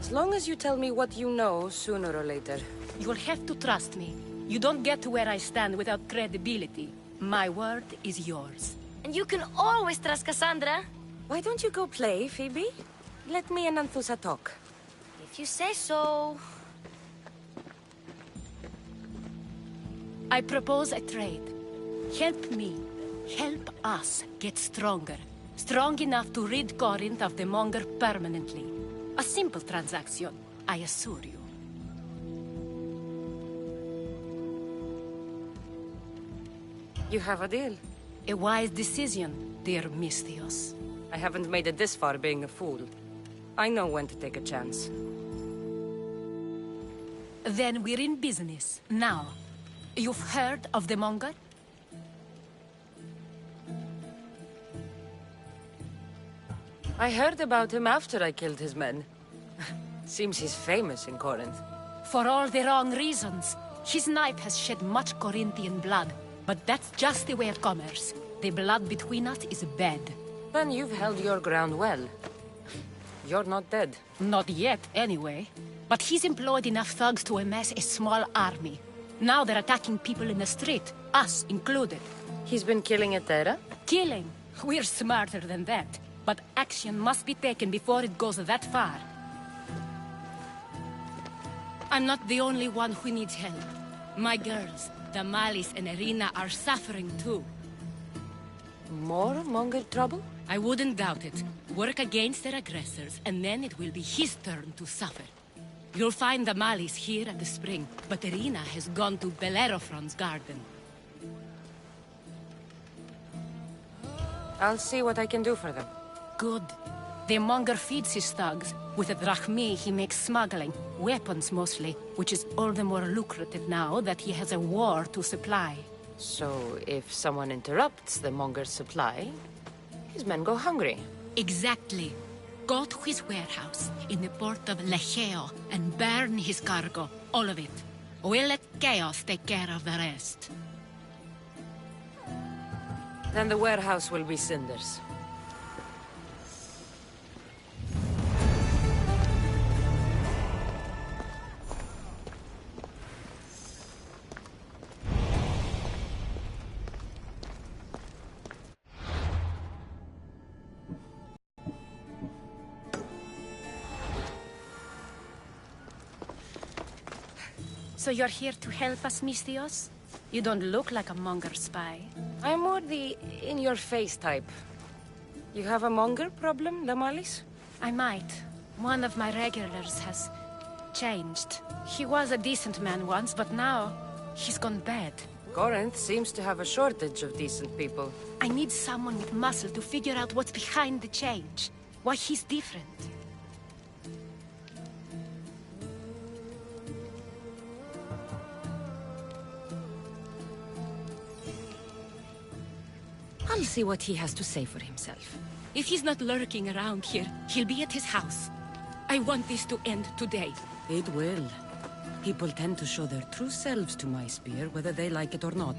As long as you tell me what you know, sooner or later. You'll have to trust me. You don't get to where I stand without credibility. My word is yours. And you can always trust Cassandra. Why don't you go play, Phoebe? Let me and Anthusa talk. If you say so. I propose a trade. Help me. Help us get stronger. Strong enough to rid Corinth of the Monger permanently. A simple transaction, I assure you. You have a deal. A wise decision, dear Misthios. I haven't made it this far being a fool. I know when to take a chance. Then we're in business. Now, you've heard of the Monger? I heard about him after I killed his men. Seems he's famous in Corinth. For all the wrong reasons. His knife has shed much Corinthian blood, but that's just the way of commerce. The blood between us is bad. Then you've held your ground well. You're not dead. Not yet, anyway. But he's employed enough thugs to amass a small army. Now they're attacking people in the street, us included. He's been killing at Terra? Killing? We're smarter than that. But action must be taken before it goes that far. I'm not the only one who needs help. My girls, Damalis and Irina, are suffering too. More Monger trouble? I wouldn't doubt it. Work against their aggressors, and then it will be his turn to suffer. You'll find Damalis here at the spring, but Irina has gone to Bellerophon's garden. I'll see what I can do for them. Good. The Monger feeds his thugs. With the drachmae, he makes smuggling. Weapons, mostly. Which is all the more lucrative now that he has a war to supply. So, if someone interrupts the Monger's supply, his men go hungry. Exactly. Go to his warehouse in the port of Lecheo and burn his cargo. All of it. We'll let chaos take care of the rest. Then the warehouse will be cinders. So you're here to help us, Misthios? You don't look like a Monger spy. I'm more the in-your-face type. You have a Monger problem, Damalis? I might. One of my regulars has changed. He was a decent man once, but now he's gone bad. Corinth seems to have a shortage of decent people. I need someone with muscle to figure out what's behind the change. Why he's different. I'll see what he has to say for himself. If he's not lurking around here, he'll be at his house. I want this to end today. It will. People tend to show their true selves to my spear, whether they like it or not.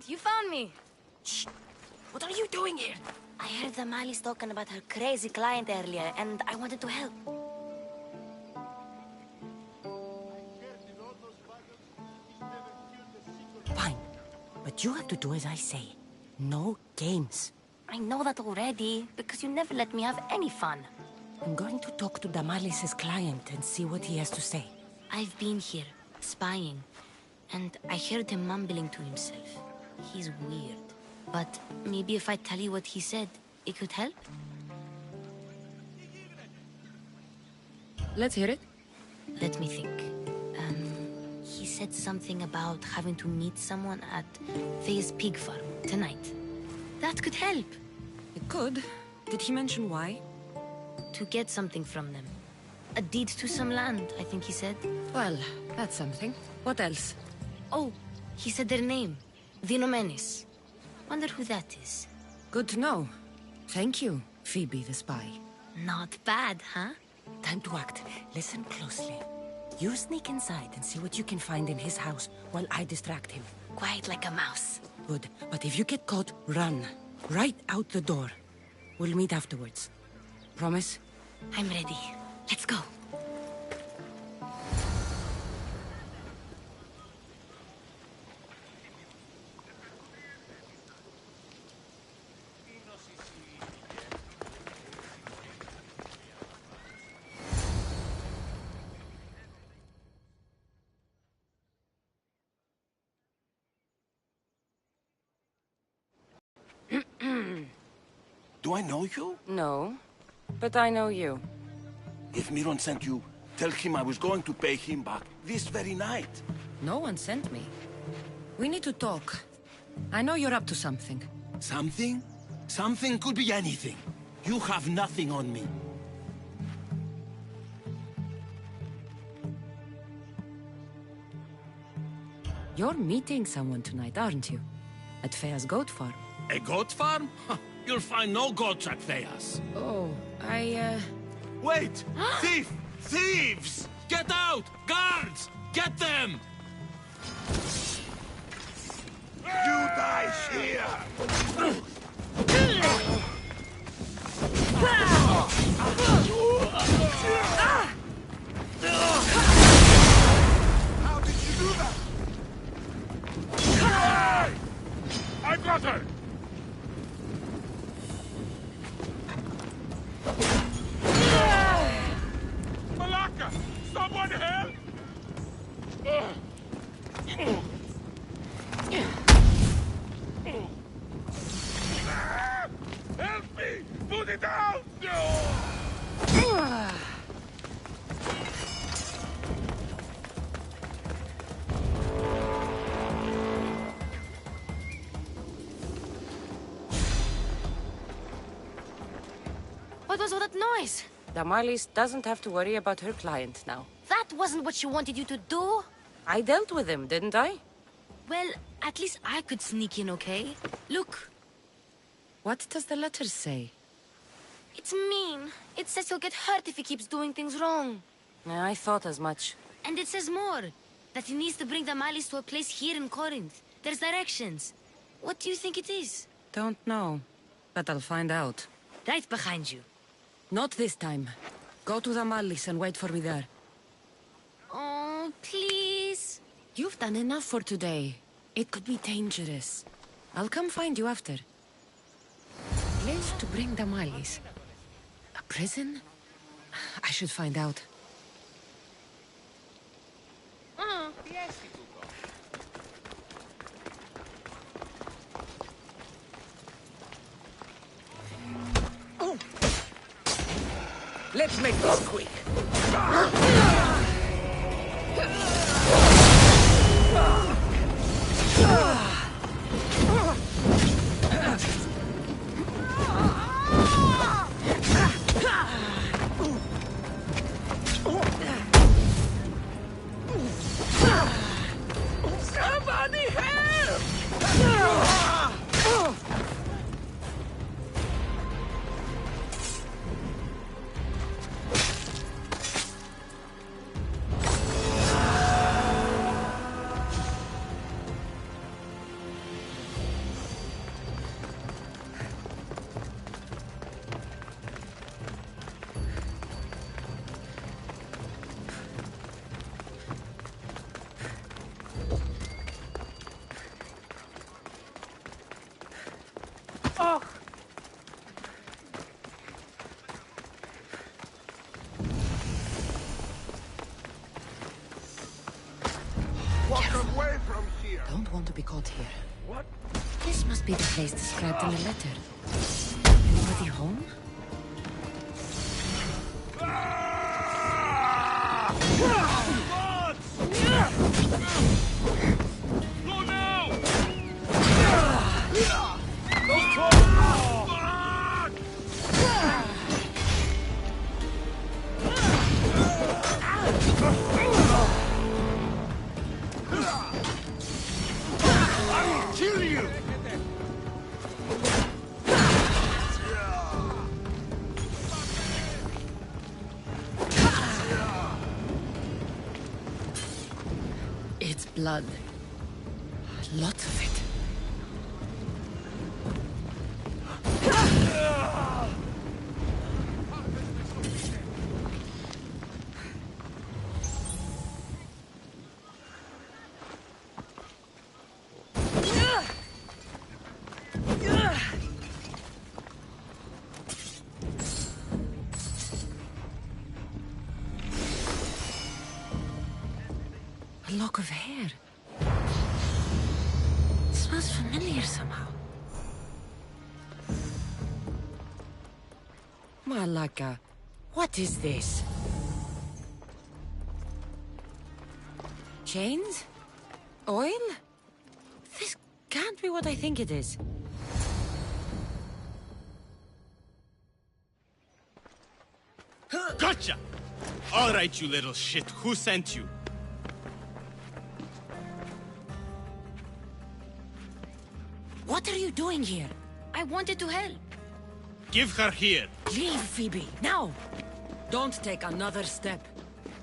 you found me. Shh! What are you doing here? I heard the Mali's talking about her crazy client earlier, and I wanted to help. Fine. But you have to do as I say. No games. I know that already, because you never let me have any fun. I'm going to talk to Damalis' client and see what he has to say. I've been here, spying, and I heard him mumbling to himself. He's weird. But maybe if I tell you what he said, it could help? Let's hear it. Let me think. He said something about having to meet someone at Faye's pig farm tonight. That could help. It could. Did he mention why? To get something from them. A deed to some land, I think he said. Well, that's something. What else? Oh, he said their name. Vinomenes. Wonder who that is. Good to know. Thank you, Phoebe the spy. Not bad, huh? Time to act. Listen closely. You sneak inside and see what you can find in his house while I distract him. Quiet like a mouse. Good. But if you get caught, run. Right out the door. We'll meet afterwards. Promise? I'm ready. Let's go. Do I know you? No. But I know you. If Miron sent you, tell him I was going to pay him back this very night. No one sent me. We need to talk. I know you're up to something. Something? Something could be anything. You have nothing on me. You're meeting someone tonight, aren't you? At Fea's goat farm. A goat farm? You'll find no goats at Thea's. Oh, Wait! Thief! Thieves! Get out! Guards! Get them! You die here! How did you do that? I got her! Malaka! Someone help! Help me! Put it out! What was all that noise? Damalis doesn't have to worry about her client now. That wasn't what she wanted you to do. I dealt with him, didn't I? Well, at least I could sneak in, okay? Look, What does the letter say? it's mean. It says he'll get hurt if he keeps doing things wrong. I thought as much. And it says more. That he needs to bring the Malis to a place here in Corinth. There's directions. What do you think it is? Don't know. But I'll find out. Right behind you. Not this time. Go to Damalis and wait for me there. Oh, please. You've done enough for today. It could be dangerous. I'll come find you after. Place to bring Damalis. A prison? I should find out. Let's make this quick. Somebody help! Don't want to be caught here. What? This must be the place described in the letter. Anybody home? Go now! I will kill you! It's blood. Lots of it. A lock of hair. Smells familiar somehow. Malaka, what is this? Chains? Oil? This can't be what I think it is. Gotcha! All right, you little shit. Who sent you? What are you doing here? I wanted to help. Give her here. Leave, Phoebe, now! Don't take another step.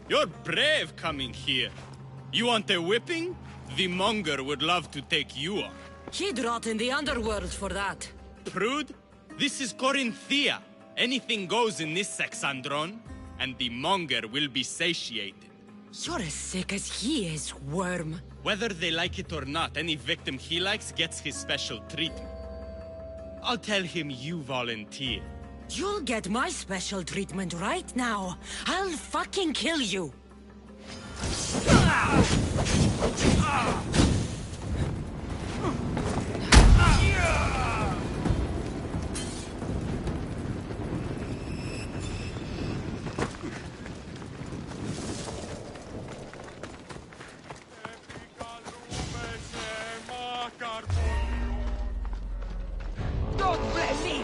You're brave coming here. You want a whipping? The monger would love to take you on. He'd rot in the underworld for that. Prude, this is Corinthia. Anything goes in this Sexandron, and the monger will be satiated. You're as sick as he is, worm. Whether they like it or not, any victim he likes gets his special treatment. I'll tell him you volunteer. You'll get my special treatment right now. I'll fucking kill you. God bless me!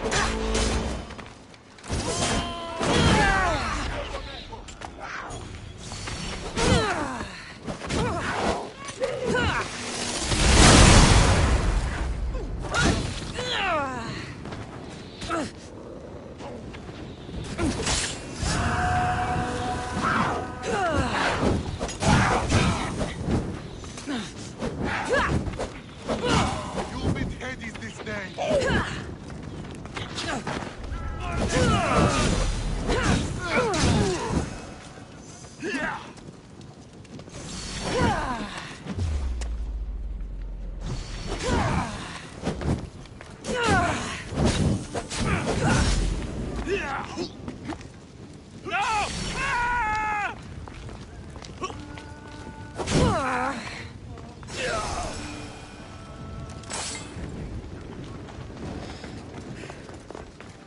You'll be headies this day!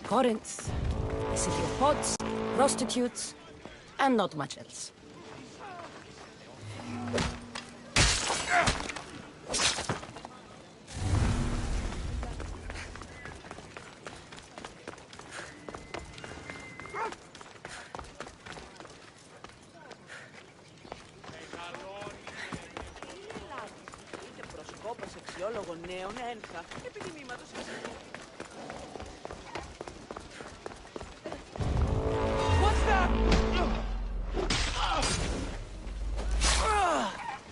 Corinth, a city of pots, prostitutes, and not much else.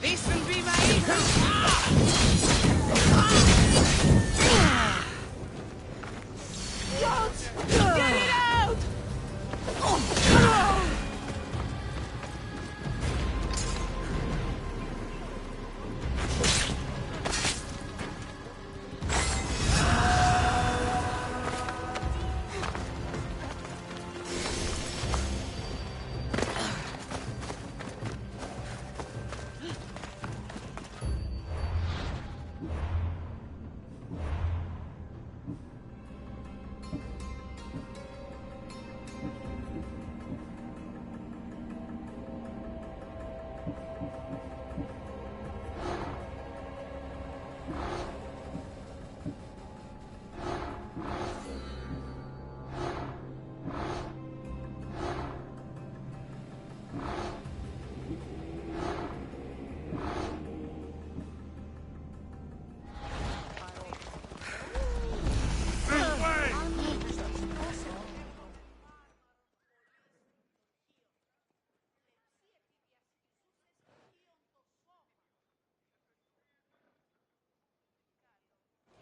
This will be my evening! Get it out!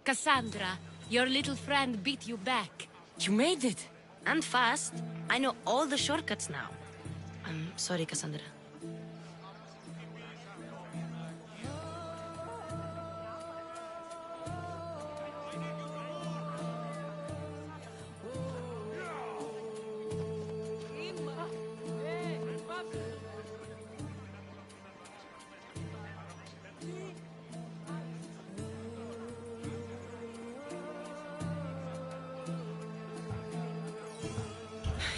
Cassandra, your little friend beat you back. You made it. And fast. I know all the shortcuts now. I'm sorry, Cassandra.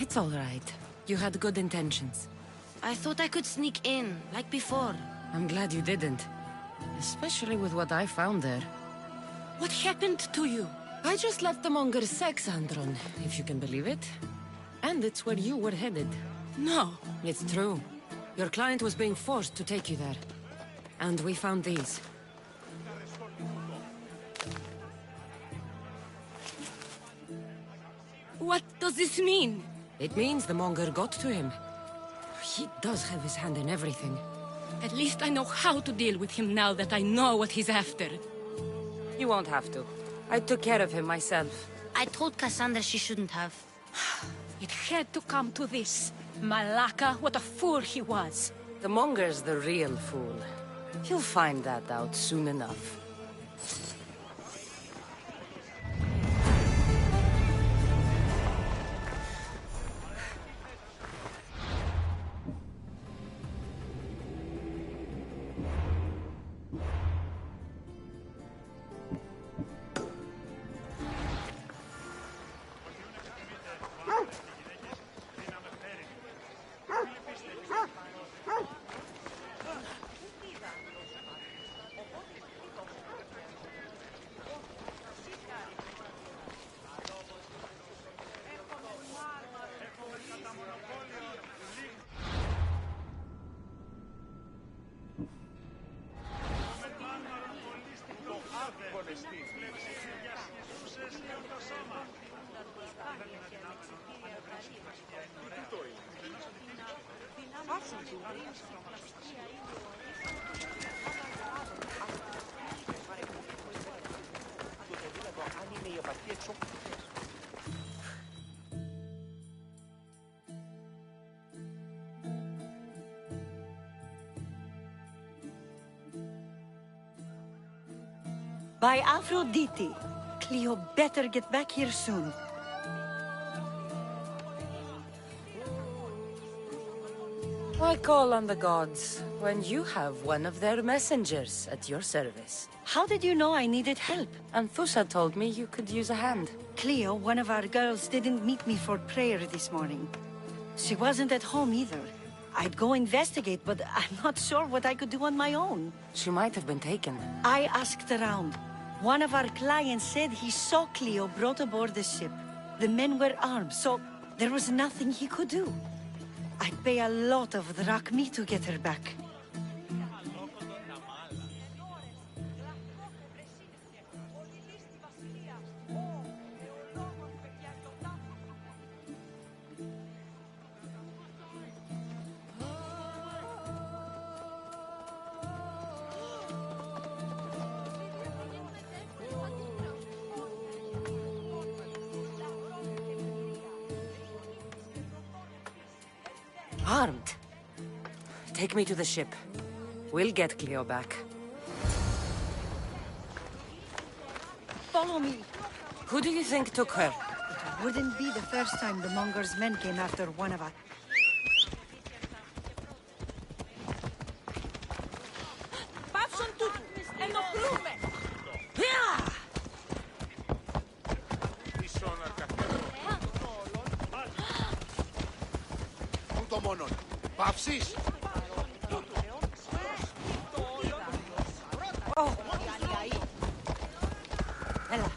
It's all right. You had good intentions. I thought I could sneak in, like before. I'm glad you didn't. Especially with what I found there. What happened to you? I just left the Monger sex, Andron, if you can believe it. And it's where you were headed. No. It's true. Your client was being forced to take you there. And we found these. What does this mean? It means the Monger got to him. He does have his hand in everything. At least I know how to deal with him now that I know what he's after. You won't have to. I took care of him myself. I told Cassandra she shouldn't have. It had to come to this. Malaka, what a fool he was. The Monger's the real fool. You'll find that out soon enough. By Aphrodite. Cleo better get back here soon. Why call on the gods when you have one of their messengers at your service? How did you know I needed help? Anthusa told me you could use a hand. Cleo, one of our girls, didn't meet me for prayer this morning. She wasn't at home either. I'd go investigate, but I'm not sure what I could do on my own. She might have been taken. I asked around. One of our clients said he saw Cleo brought aboard the ship. The men were armed, so there was nothing he could do. I'd pay a lot of drachmi to get her back. Armed. Take me to the ship. We'll get Cleo back. Follow me. Who do you think took her? It wouldn't be the first time the Monger's men came after one of us. Παύσεις! Έλα.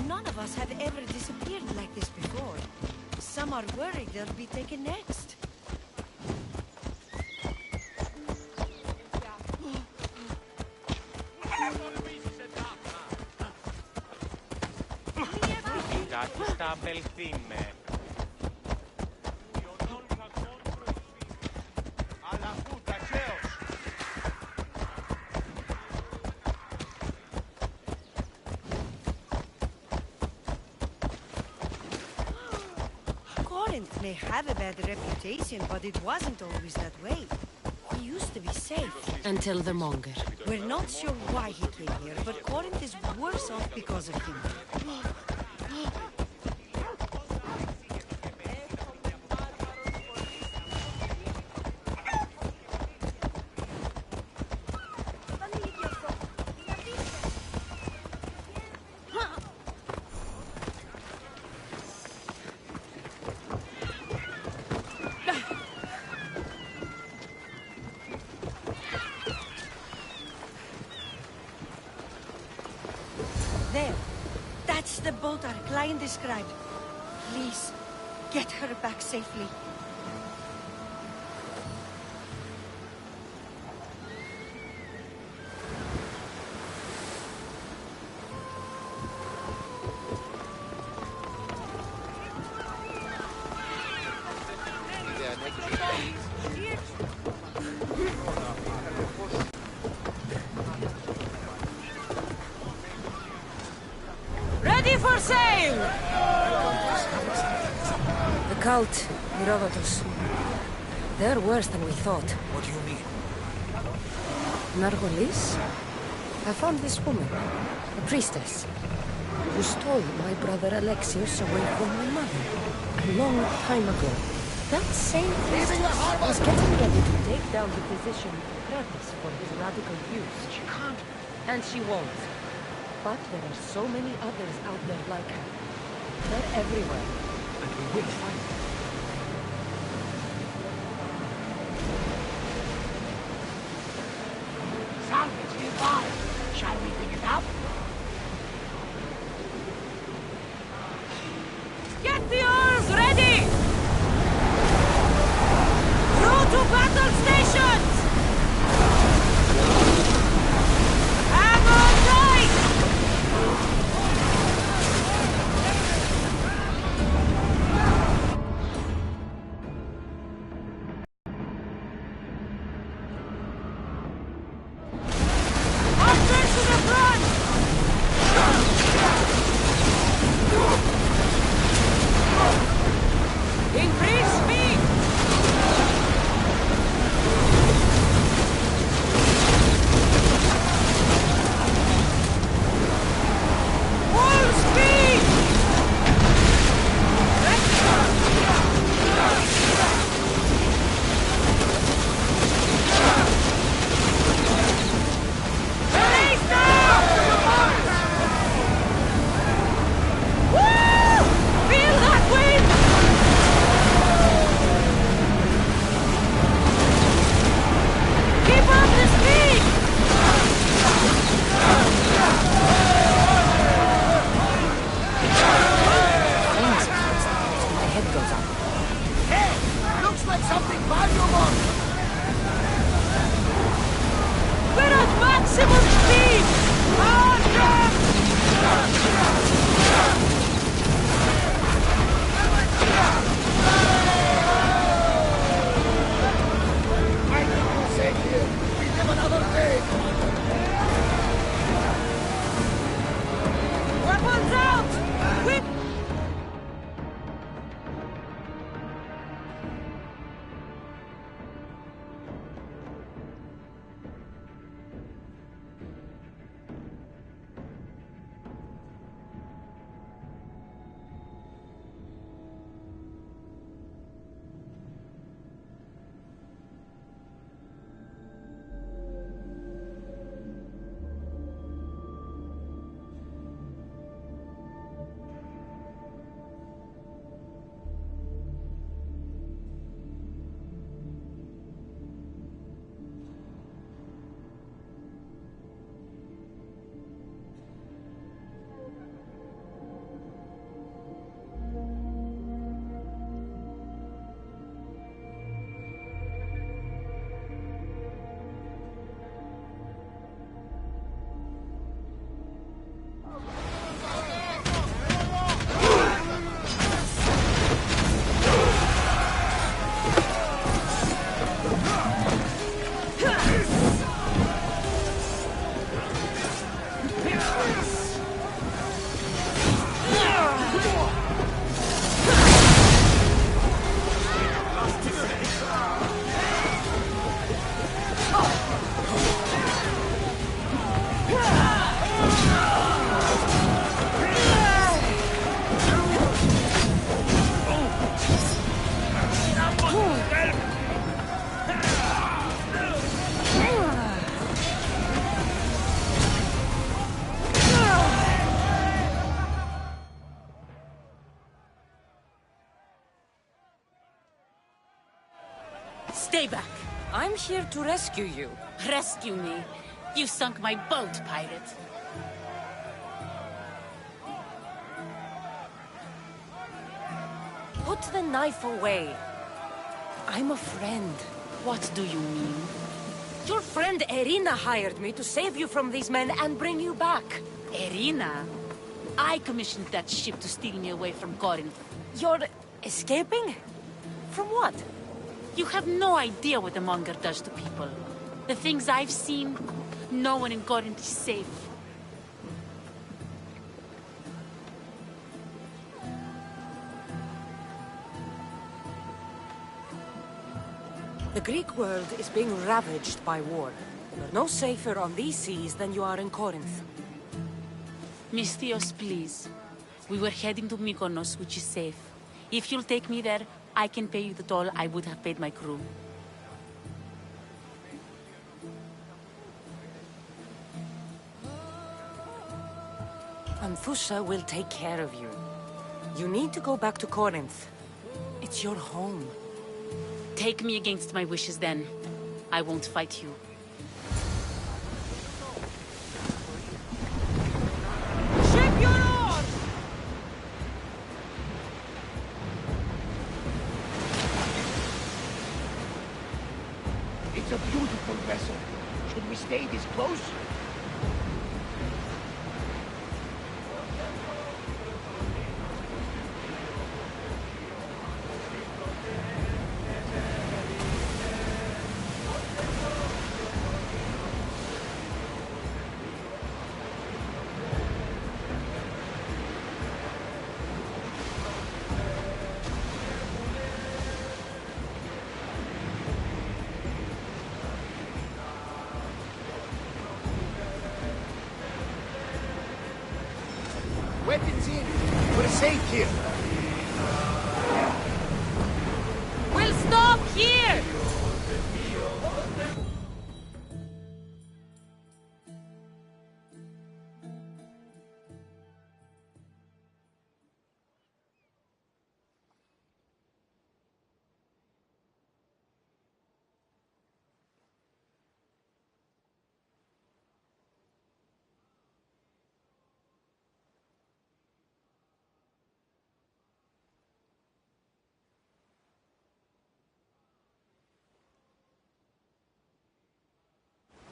None of us have ever disappeared like this before. Some are worried they'll be taken next. Corinth may have a bad reputation, but it wasn't always that way. He used to be safe. Until the Monger. We're not sure why he came here, but Corinth is worse off because of him. There. That's the boat our client described. Please, get her back safely. Ready for sail! The cult, Herodotus. They're worse than we thought. What do you mean? Nargolis? I found this woman, a priestess, who stole my brother Alexius away from my mother a long time ago. That same priestess was getting ready to take down the physician Kratis for his radical views. She can't. And she won't. But there are so many others out there like her. They're everywhere. And we will find them. Salvage nearby. Shall we pick it up? Get the oars ready! Through to battle stations! Hammer tight! Open to the front! Increase speed! Full speed! Release now! Woo! Feel that wind! Keep up the speed! My head goes up. Hey! Looks like something valuable! We're at maximum speed! I think we're safe here. We live another day. Weapons out! Quick! Stay back. I'm here to rescue you. Rescue me. You sunk my boat, pirate. Put the knife away. I'm a friend. What do you mean? Your friend Irina hired me to save you from these men and bring you back. Irina? I commissioned that ship to steal me away from Corinth. You're escaping? From what? You have no idea what the Monger does to people. The things I've seen, no one in Corinth is safe. The Greek world is being ravaged by war. You're no safer on these seas than you are in Corinth. Misthios, please. We were heading to Mykonos, which is safe. If you'll take me there, I can pay you the toll I would have paid my crew. Anthusa will take care of you. You need to go back to Corinth. It's your home. Take me against my wishes then. I won't fight you. Ship your oars! It's a beautiful vessel. Should we stay this close? Weapons in. We're safe here. We'll stop here!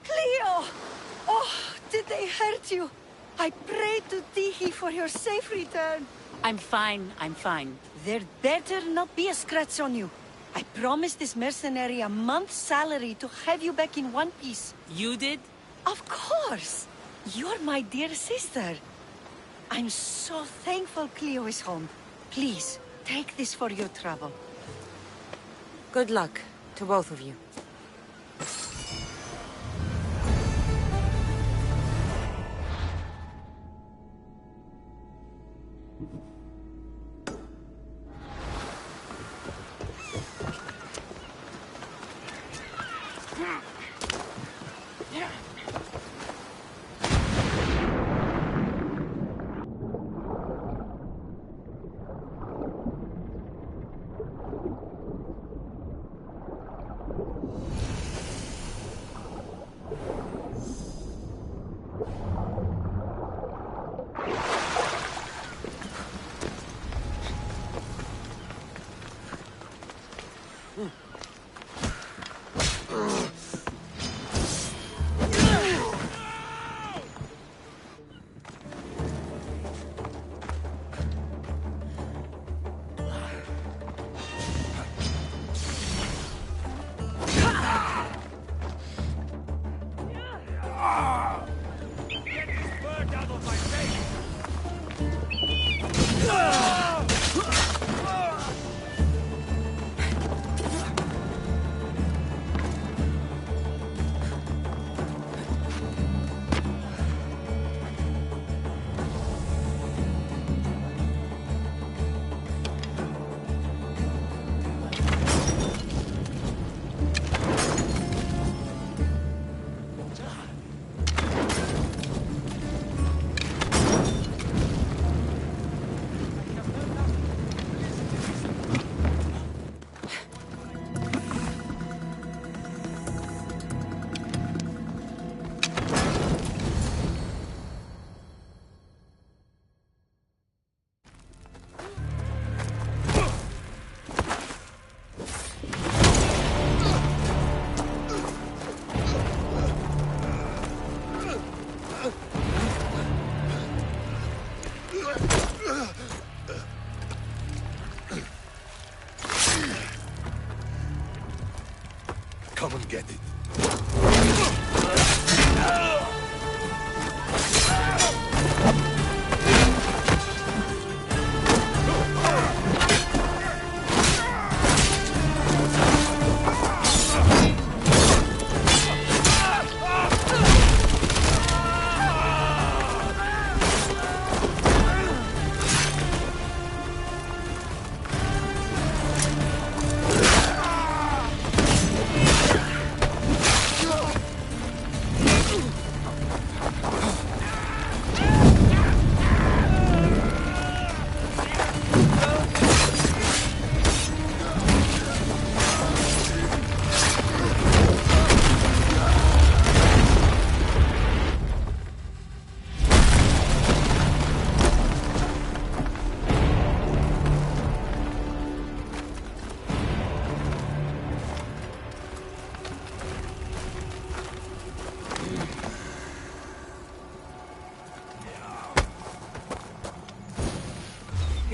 Cleo! Oh, did they hurt you? I prayed to Tihi for your safe return. I'm fine, I'm fine. There better not be a scratch on you. I promised this mercenary a month's salary to have you back in one piece. You did? Of course! You're my dear sister. I'm so thankful Cleo is home. Please, take this for your trouble. Good luck to both of you.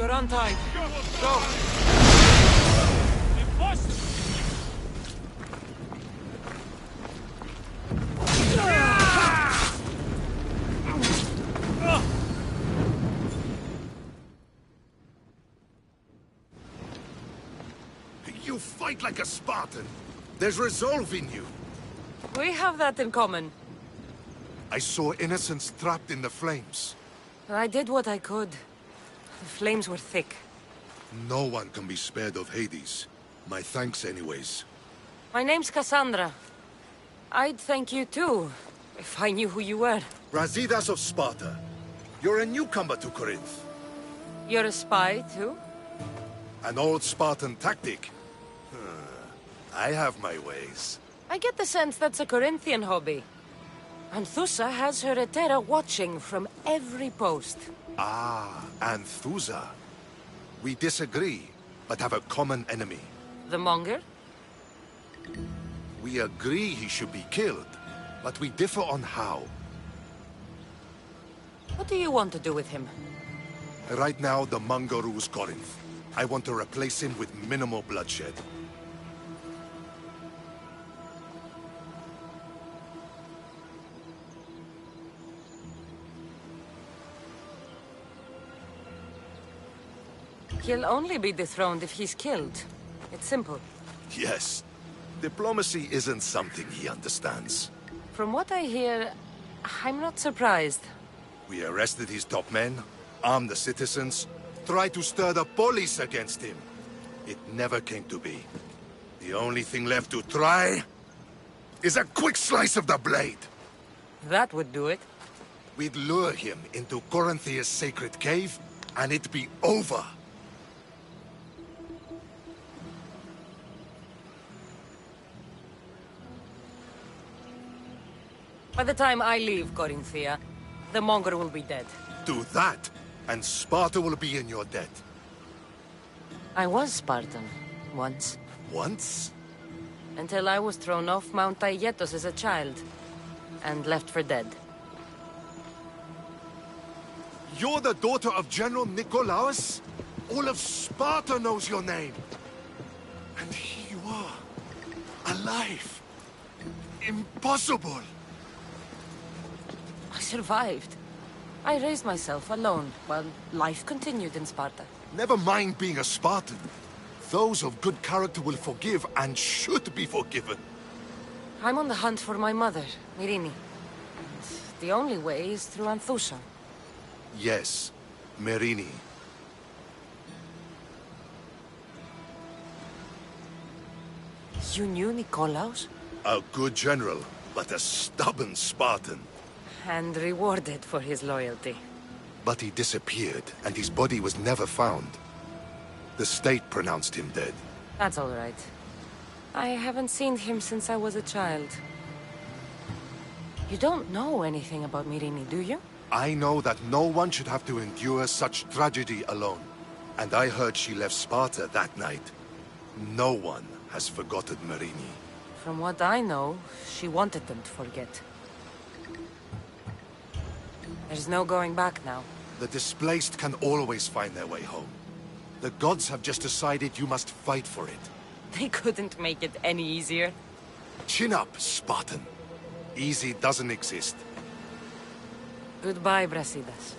You're untied. Go! You fight like a Spartan. There's resolve in you. We have that in common. I saw innocents trapped in the flames. I did what I could. The flames were thick. No one can be spared of Hades. My thanks anyways. My name's Cassandra. I'd thank you too, if I knew who you were. Brasidas of Sparta. You're a newcomer to Corinth. You're a spy too? An old Spartan tactic. I have my ways. I get the sense that's a Corinthian hobby. Anthusa has her Etera watching from every post. Ah, Anthusa. We disagree, but have a common enemy. The Monger? We agree he should be killed, but we differ on how. What do you want to do with him? Right now, the Monger rules Corinth. I want to replace him with minimal bloodshed. He'll only be dethroned if he's killed. It's simple. Yes. Diplomacy isn't something he understands. From what I hear, I'm not surprised. We arrested his top men, armed the citizens, tried to stir the police against him. It never came to be. The only thing left to try is a quick slice of the blade. That would do it. We'd lure him into Corinthia's sacred cave, and it'd be over. By the time I leave Corinthia, the Monger will be dead. Do that, and Sparta will be in your debt. I was Spartan, once. Once? Until I was thrown off Mount Aietos as a child, and left for dead. You're the daughter of General Nikolaos? All of Sparta knows your name. And here you are, alive. Impossible. I survived. I raised myself alone, while life continued in Sparta. Never mind being a Spartan. Those of good character will forgive and should be forgiven. I'm on the hunt for my mother, Myrini. And the only way is through Anthusa. Yes, Merini. You knew Nikolaos? A good general, but a stubborn Spartan. And rewarded for his loyalty. But he disappeared, and his body was never found. The state pronounced him dead. That's all right. I haven't seen him since I was a child. You don't know anything about Myrini, do you? I know that no one should have to endure such tragedy alone. And I heard she left Sparta that night. No one has forgotten Merini. From what I know, she wanted them to forget. There's no going back now. The displaced can always find their way home. The gods have just decided you must fight for it. They couldn't make it any easier. Chin up, Spartan. Easy doesn't exist. Goodbye, Brasidas.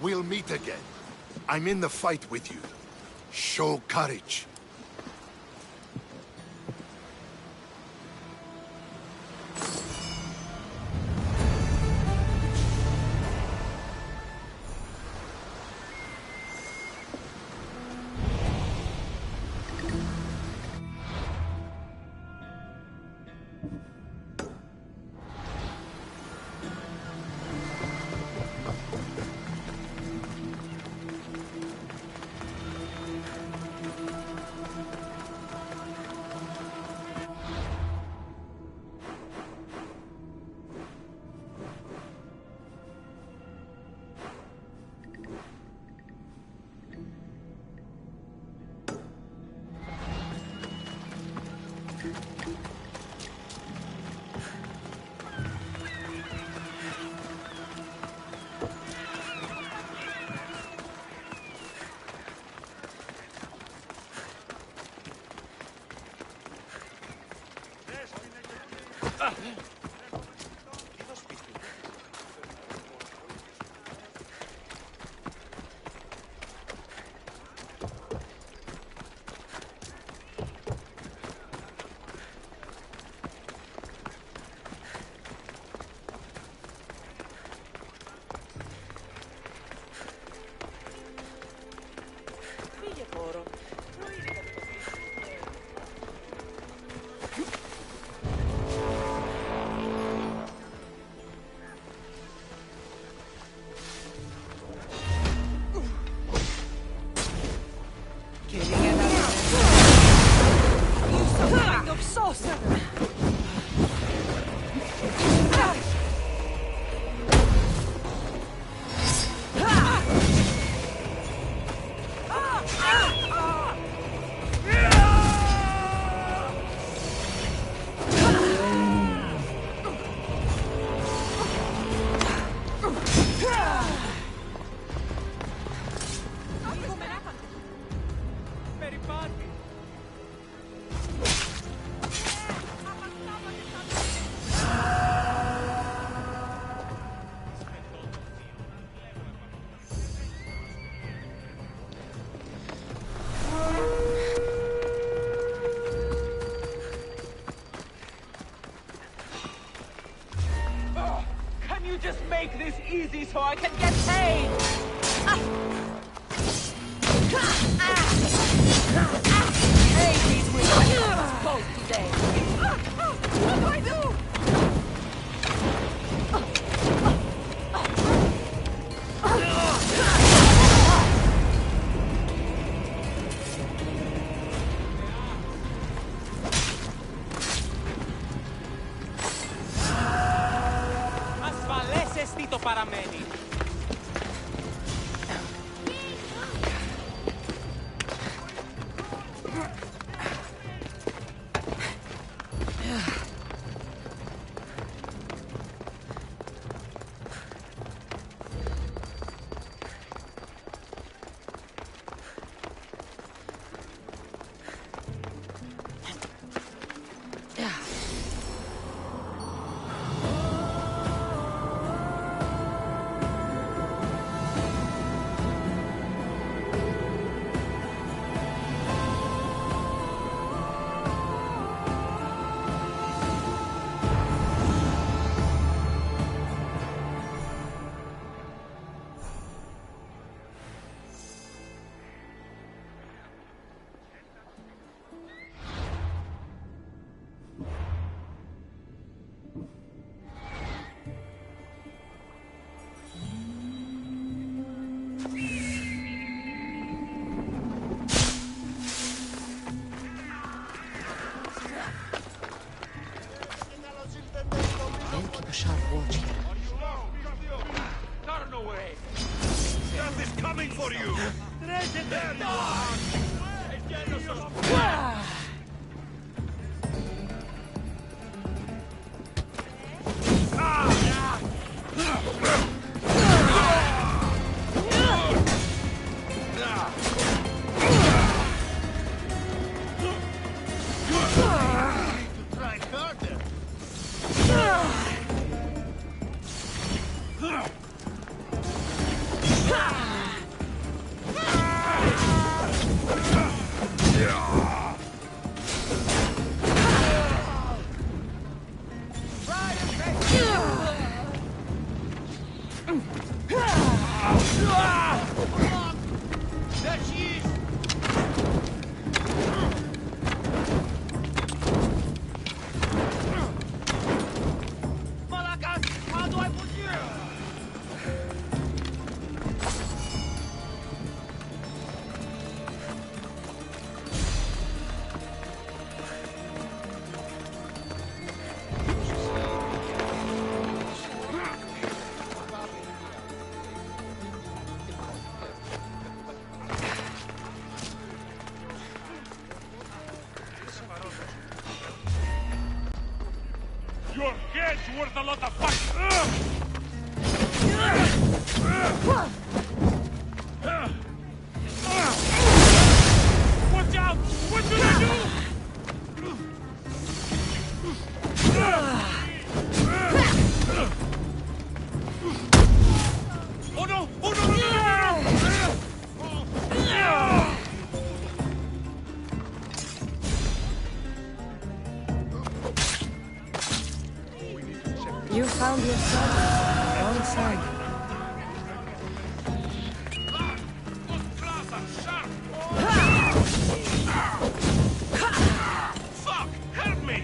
We'll meet again. I'm in the fight with you. Show courage. just make this easy so I can get paid? Hey, these women exposed today. What do I do? Ασφαλές εστί το παραμένει. Keep a sharp watch here. Turn away! Death is coming for you! Try harder! Your head's worth a lot of fuck. Watch out! What should I do? Oh no! Oh no! No! You found yourself wrong side. Fuck! Help me!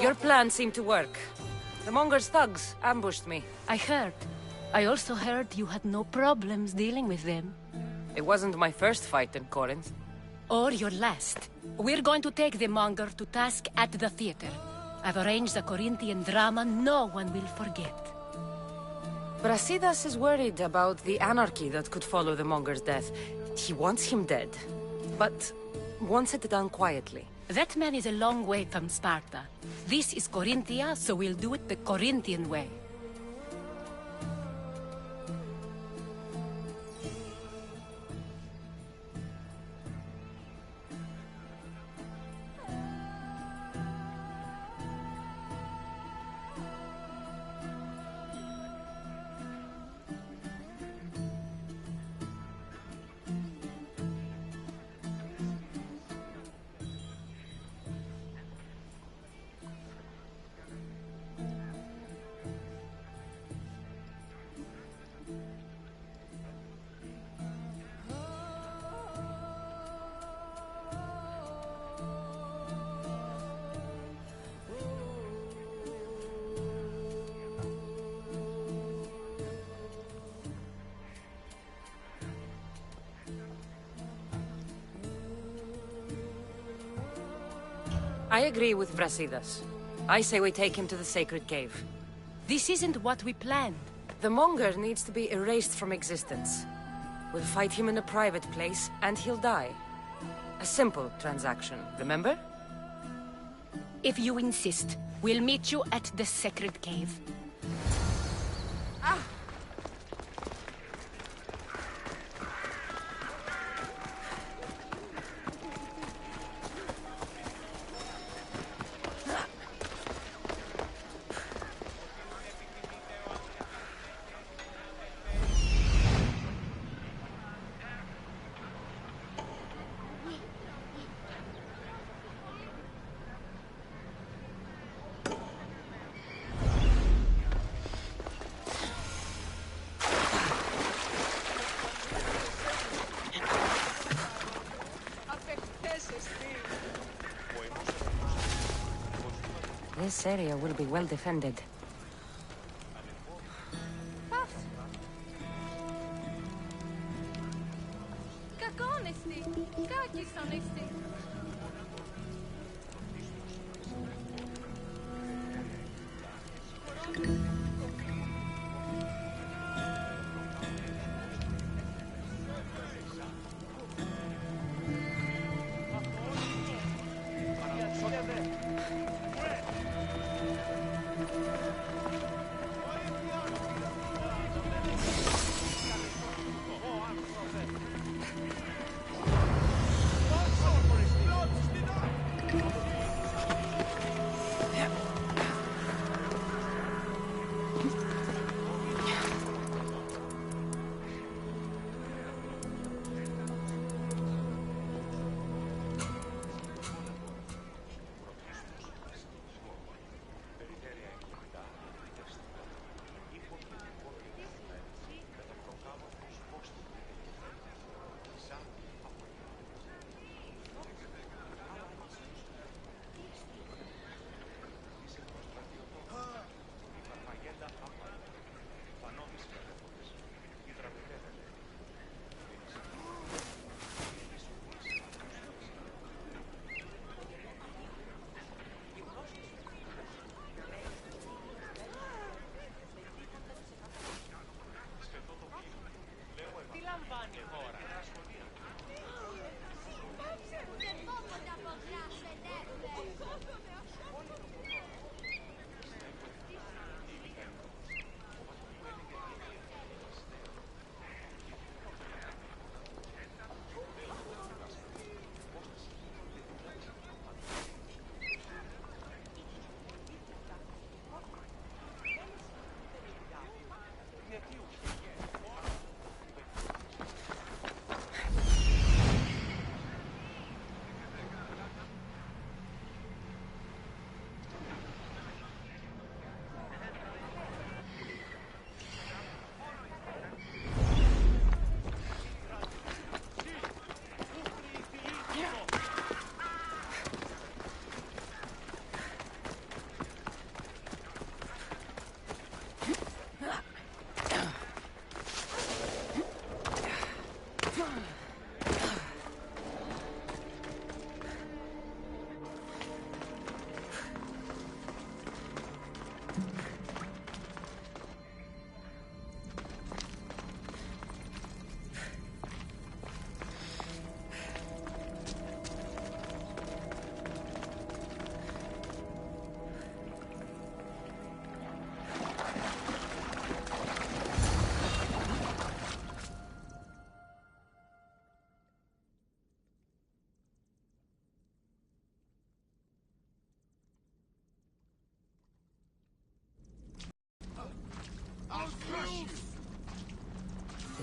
Your plan seemed to work. The Monger's thugs ambushed me. I heard. I also heard you had no problems dealing with them. It wasn't my first fight in Corinth. Or your last. We're going to take the Monger to task at the theater. I've arranged a Corinthian drama no one will forget. Brasidas is worried about the anarchy that could follow the Monger's death. He wants him dead, but wants it done quietly. That man is a long way from Sparta. This is Corinthia, so we'll do it the Corinthian way. I agree with Brasidas. I say we take him to the sacred cave. This isn't what we planned. The Monger needs to be erased from existence. We'll fight him in a private place, and he'll die. A simple transaction, remember? If you insist, we'll meet you at the sacred cave. This area will be well defended.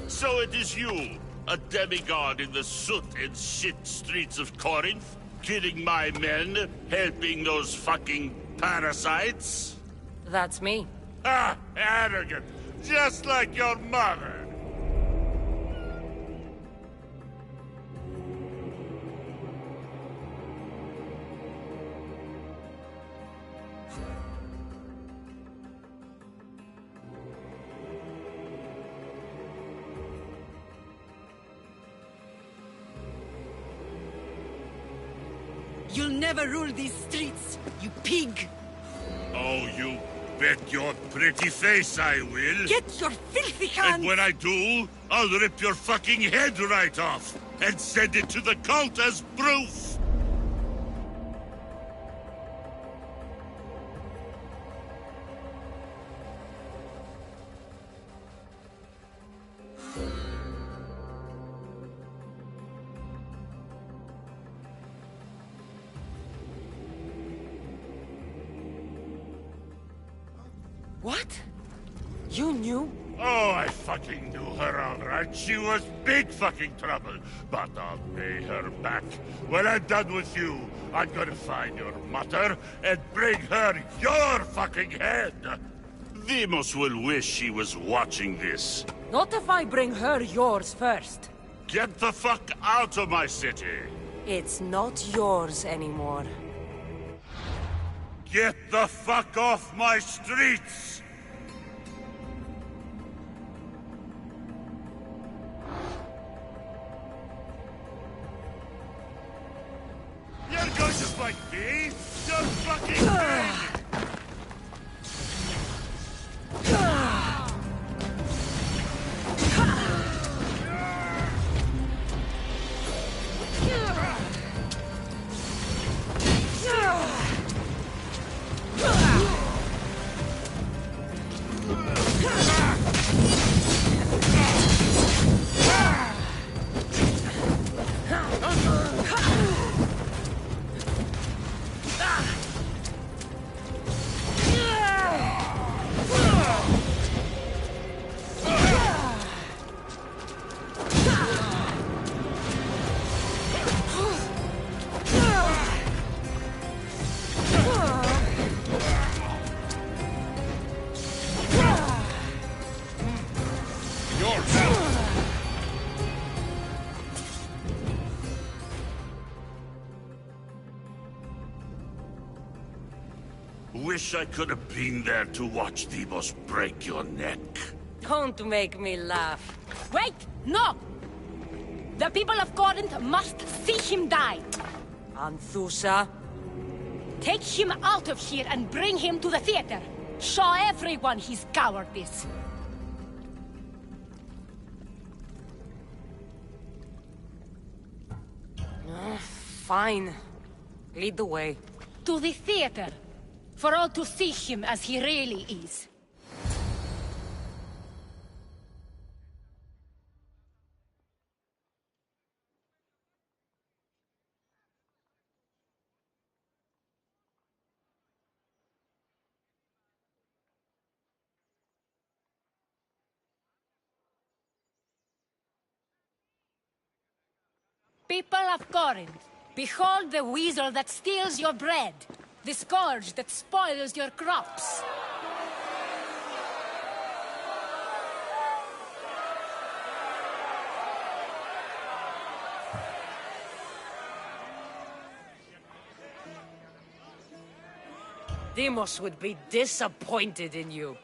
So it is you, a demigod in the soot and shit streets of Corinth, killing my men, helping those fucking parasites? That's me. Ah, arrogant, just like your mother. You'll never rule these streets, you pig! Oh, you bet your pretty face I will. Get your filthy hands! And when I do, I'll rip your fucking head right off and send it to the cult as proof. What? You knew? Oh, I fucking knew her all right. She was big fucking trouble. But I'll pay her back. When I'm done with you, I'm gonna find your mother and bring her your fucking head. Demos will wish she was watching this. Not if I bring her yours first. Get the fuck out of my city. It's not yours anymore. Get the fuck off my streets! You're going to fight me? You're fucking dead! Wish I could have been there to watch Demos break your neck. Don't make me laugh. Wait! No! The people of Corinth must see him die. Anthusa? Take him out of here and bring him to the theater. Show everyone his cowardice. Fine. Lead the way. To the theater. For all to see him as he really is. People of Corinth, behold the weasel that steals your bread, the scourge that spoils your crops. Demos would be disappointed in you.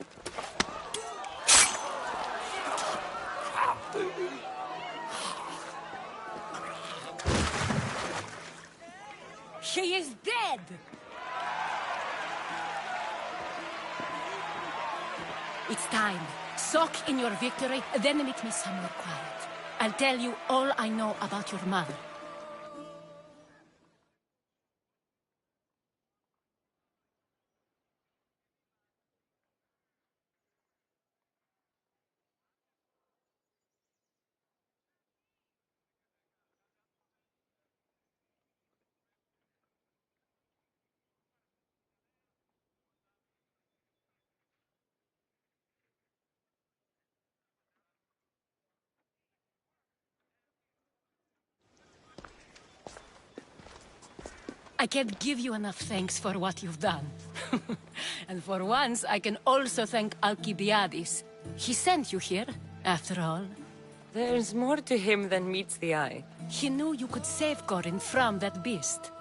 He is dead! It's time. Soak in your victory, then meet me somewhere quiet. I'll tell you all I know about your mother. I can't give you enough thanks for what you've done. And for once, I can also thank Alcibiades. He sent you here, after all. There's more to him than meets the eye. He knew you could save Corinth from that beast.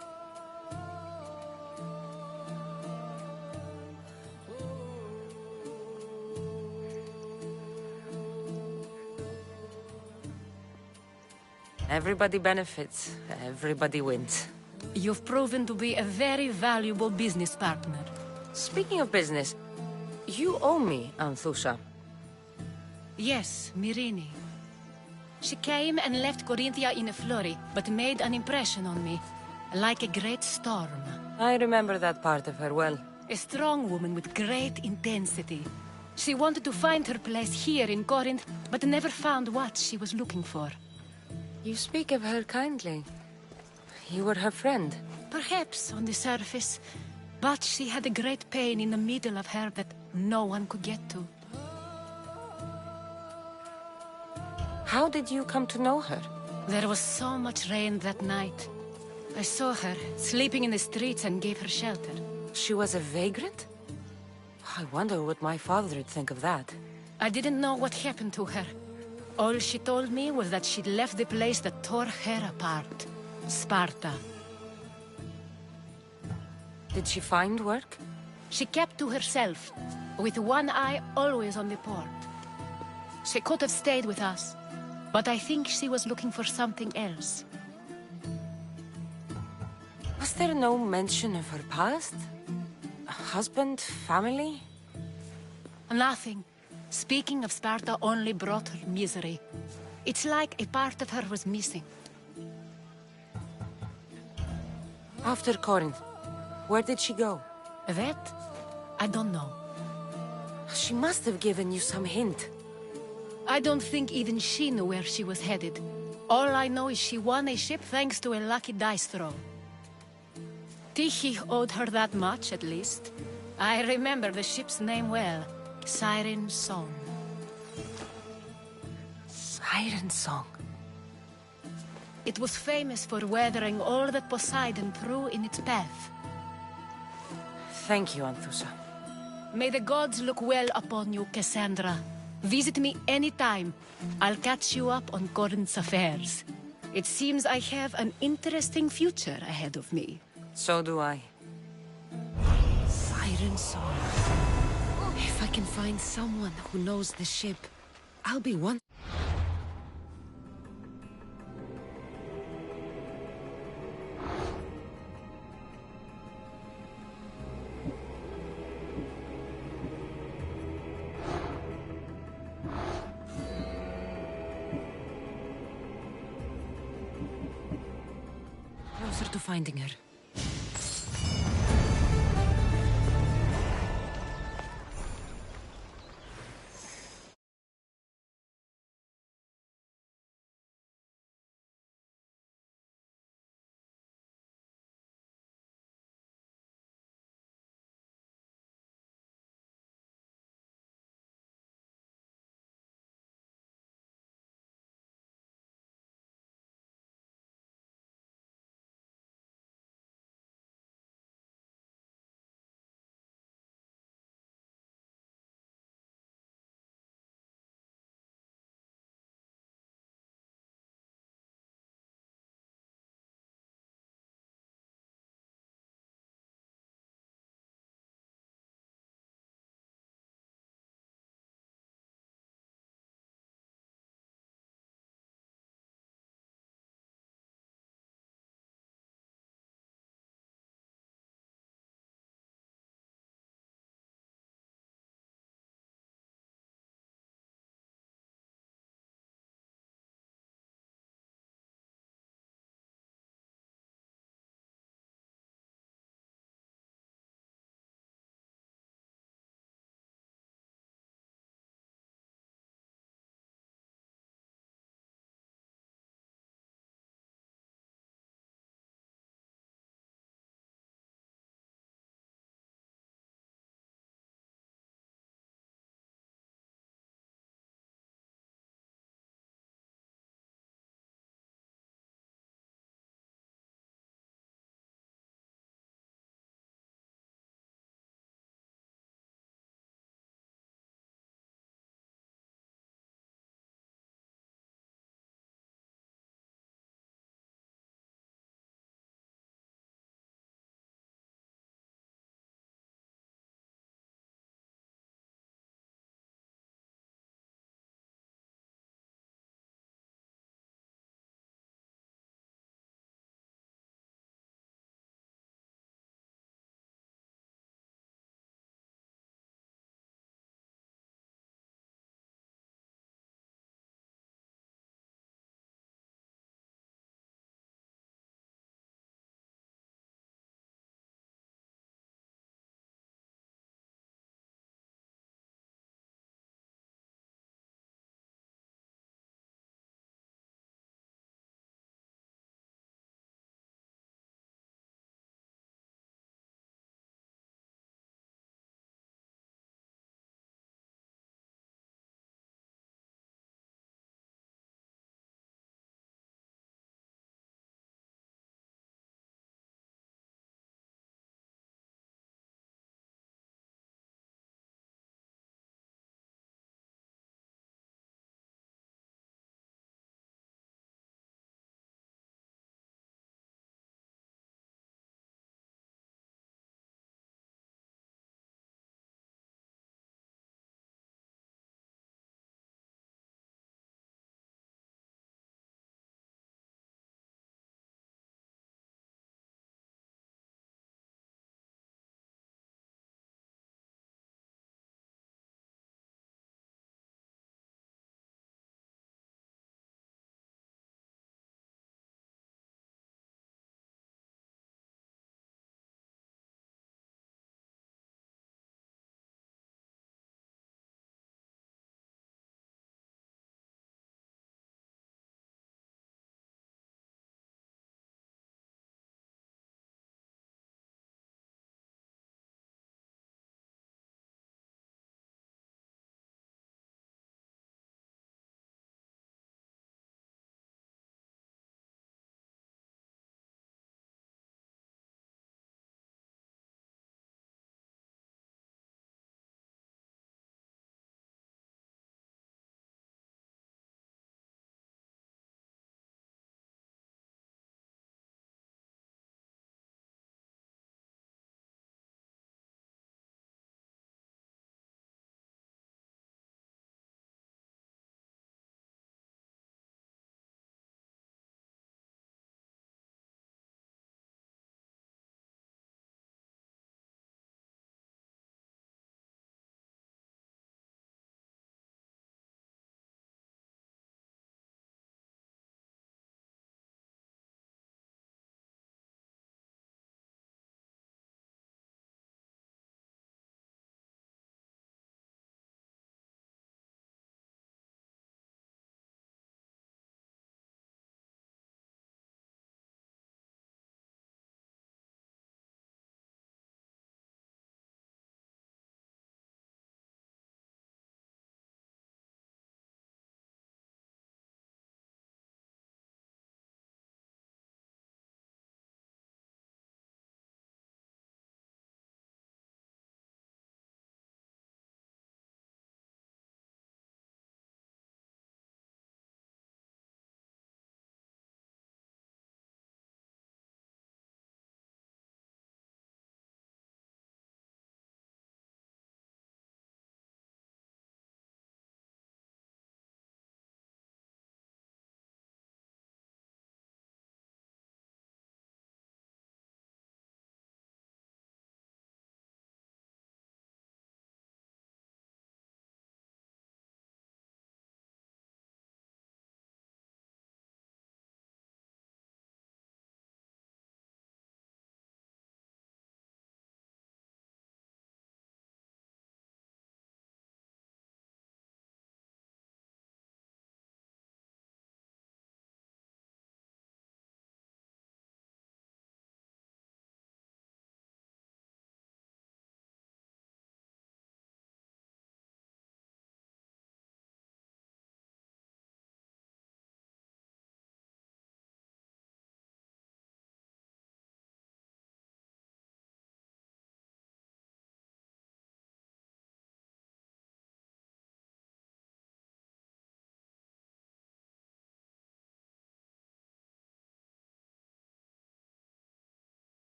Everybody benefits, everybody wins. You've proven to be a very valuable business partner. Speaking of business, you owe me, Anthusha. Yes, Myrine. She came and left Corinthia in a flurry, but made an impression on me, like a great storm. I remember that part of her well. A strong woman with great intensity. She wanted to find her place here in Corinth, but never found what she was looking for. You speak of her kindly. You were her friend. Perhaps on the surface, but she had a great pain in the middle of her that no one could get to. How did you come to know her? There was so much rain that night. I saw her, sleeping in the streets, and gave her shelter. She was a vagrant? I wonder what my father would think of that. I didn't know what happened to her. All she told me was that she'd left the place that tore her apart. Sparta. Did she find work? She kept to herself, with one eye always on the port. She could have stayed with us, but I think she was looking for something else. Was there no mention of her past? A husband, family? Nothing. Speaking of Sparta only brought her misery. It's like a part of her was missing. After Corinth, where did she go? That? I don't know. She must have given you some hint. I don't think even she knew where she was headed. All I know is she won a ship thanks to a lucky dice throw. Tyche owed her that much, at least. I remember the ship's name well. Siren Song. Siren Song. It was famous for weathering all that Poseidon threw in its path. Thank you, Anthusha. May the gods look well upon you, Cassandra. Visit me anytime. I'll catch you up on Corinth's affairs. It seems I have an interesting future ahead of me. So do I. Siren Song. If I can find someone who knows the ship, I'll be one. Closer to finding her.